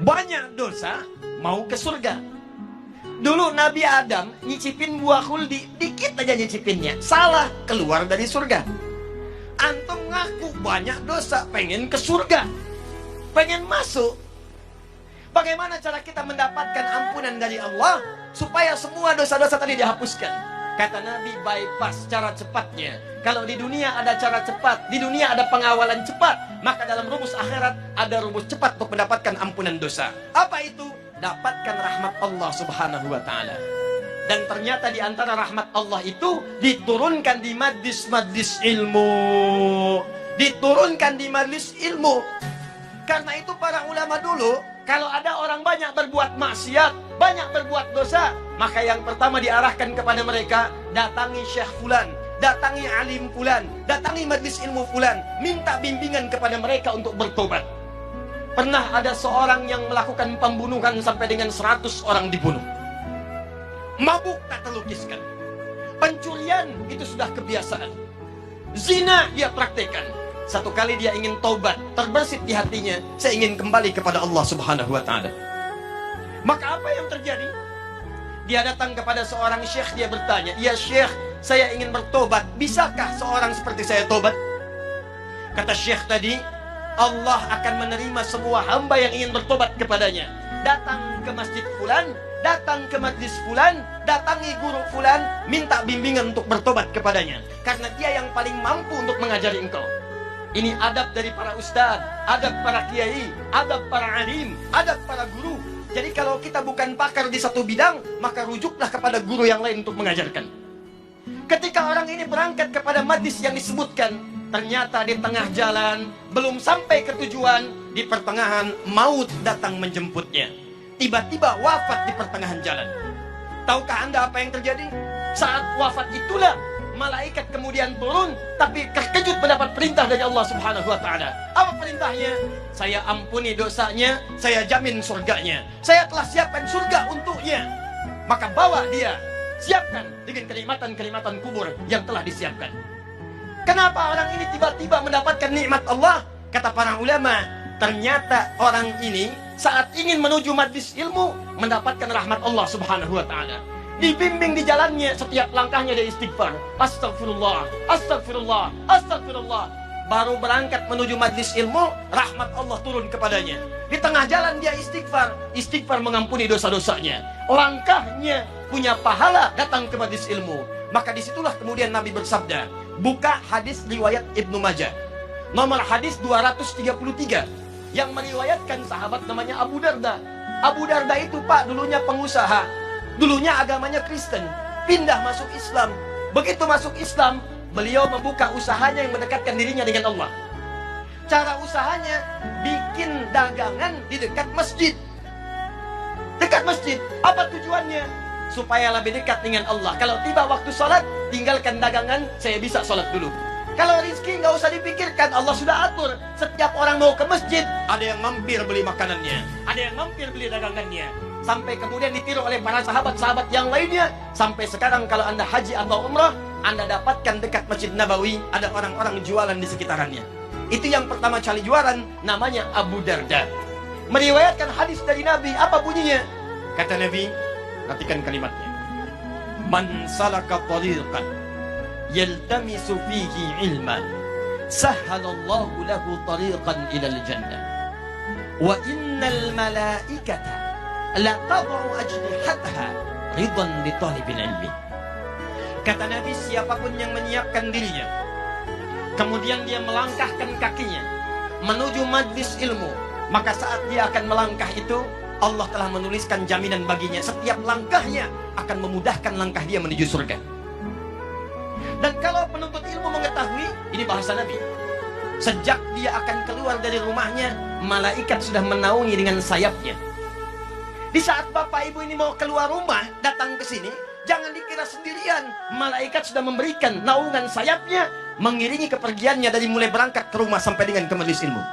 banyak dosa, mau ke surga. Dulu Nabi Adam nyicipin buah khuldi, dikit aja nyicipinnya, salah, keluar dari surga. Antum ngaku banyak dosa, pengen ke surga, pengen masuk. Bagaimana cara kita mendapatkan ampunan dari Allah supaya semua dosa-dosa tadi dihapuskan? Kata Nabi, bypass cara cepatnya. Kalau di dunia ada cara cepat, di dunia ada pengawalan cepat, maka dalam rumus akhirat ada rumus cepat untuk mendapatkan ampunan dosa. Apa itu? Dapatkan rahmat Allah subhanahu wa ta'ala. Dan ternyata di antara rahmat Allah itu diturunkan di majlis-majlis ilmu. Diturunkan di majlis ilmu. Karena itu para ulama dulu, kalau ada orang banyak berbuat maksiat, banyak berbuat dosa, maka yang pertama diarahkan kepada mereka, datangi Syekh Fulan, datangi alim Fulan, datangi majlis ilmu Fulan, minta bimbingan kepada mereka untuk bertobat. Pernah ada seorang yang melakukan pembunuhan sampai dengan 100 orang dibunuh. Mabuk tak terlukiskan. Pencurian itu sudah kebiasaan. Zina dia praktekkan. Satu kali dia ingin taubat, terbersit di hatinya, saya ingin kembali kepada Allah subhanahu wa ta'ala. Maka apa yang terjadi? Dia datang kepada seorang syekh, dia bertanya, "Ya syekh, saya ingin bertobat, bisakah seorang seperti saya tobat?" Kata syekh tadi, Allah akan menerima semua hamba yang ingin bertobat kepadanya. Datang ke masjid fulan, datang ke majlis fulan, datangi guru fulan, minta bimbingan untuk bertobat kepadanya. Karena dia yang paling mampu untuk mengajari engkau. Ini adab dari para ustadz, adab para kiai, adab para alim, adab para guru. Jadi kalau kita bukan pakar di satu bidang, maka rujuklah kepada guru yang lain untuk mengajarkan. Ketika orang ini berangkat kepada majlis yang disebutkan, ternyata di tengah jalan, belum sampai ke tujuan, di pertengahan maut datang menjemputnya. Tiba-tiba wafat di pertengahan jalan. Tahukah Anda apa yang terjadi? Saat wafat itulah malaikat kemudian turun, tapi terkejut mendapat perintah dari Allah subhanahu wa ta'ala. Apa perintahnya? Saya ampuni dosanya, saya jamin surganya. Saya telah siapkan surga untuknya. Maka bawa dia, siapkan dengan kenikmatan-kenikmatan kubur yang telah disiapkan. Kenapa orang ini tiba-tiba mendapatkan nikmat Allah? Kata para ulama, ternyata orang ini saat ingin menuju majlis ilmu mendapatkan rahmat Allah subhanahu wa ta'ala. Dibimbing di jalannya, setiap langkahnya dia istighfar. Astagfirullah, astagfirullah, astagfirullah. Baru berangkat menuju majlis ilmu, rahmat Allah turun kepadanya. Di tengah jalan dia istighfar, istighfar mengampuni dosa-dosanya. Langkahnya punya pahala datang ke majlis ilmu. Maka disitulah kemudian Nabi bersabda, buka hadis riwayat Ibnu Majah, nomor hadis 233, yang meriwayatkan sahabat namanya Abu Darda. Abu Darda itu Pak dulunya pengusaha, dulunya agamanya Kristen, pindah masuk Islam. Begitu masuk Islam, beliau membuka usahanya yang mendekatkan dirinya dengan Allah. Cara usahanya, bikin dagangan di dekat masjid. Dekat masjid, apa tujuannya? Supaya lebih dekat dengan Allah. Kalau tiba waktu sholat, tinggalkan dagangan, saya bisa sholat dulu. Kalau rizki nggak usah dipikirkan, Allah sudah atur. Setiap orang mau ke masjid, ada yang mampir beli makanannya, ada yang mampir beli dagangannya. Sampai kemudian ditiru oleh para sahabat-sahabat yang lainnya. Sampai sekarang kalau Anda haji atau umrah, Anda dapatkan dekat Masjid Nabawi ada orang-orang jualan di sekitarannya. Itu yang pertama kali jualan, namanya Abu Darda. Meriwayatkan hadis dari Nabi, apa bunyinya? Kata Nabi, perhatikan kalimatnya. Man salaka tariqan yaltamisu fihi ilman, sahhalallahu lahu tariqan ilal jannah. Wa innal malaikata la tad'u ajnihataha ridan li talibil ilmi. Kata Nabi, siapapun yang menyiapkan dirinya, kemudian dia melangkahkan kakinya menuju majlis ilmu, maka saat dia akan melangkah itu, Allah telah menuliskan jaminan baginya. Setiap langkahnya akan memudahkan langkah dia menuju surga. Dan kalau penuntut ilmu mengetahui, ini bahasa Nabi, sejak dia akan keluar dari rumahnya, malaikat sudah menaungi dengan sayapnya. Di saat bapak ibu ini mau keluar rumah, datang ke sini, jangan dikira sendirian. Malaikat sudah memberikan naungan sayapnya, mengiringi kepergiannya dari mulai berangkat ke rumah sampai dengan ke majelis ilmu.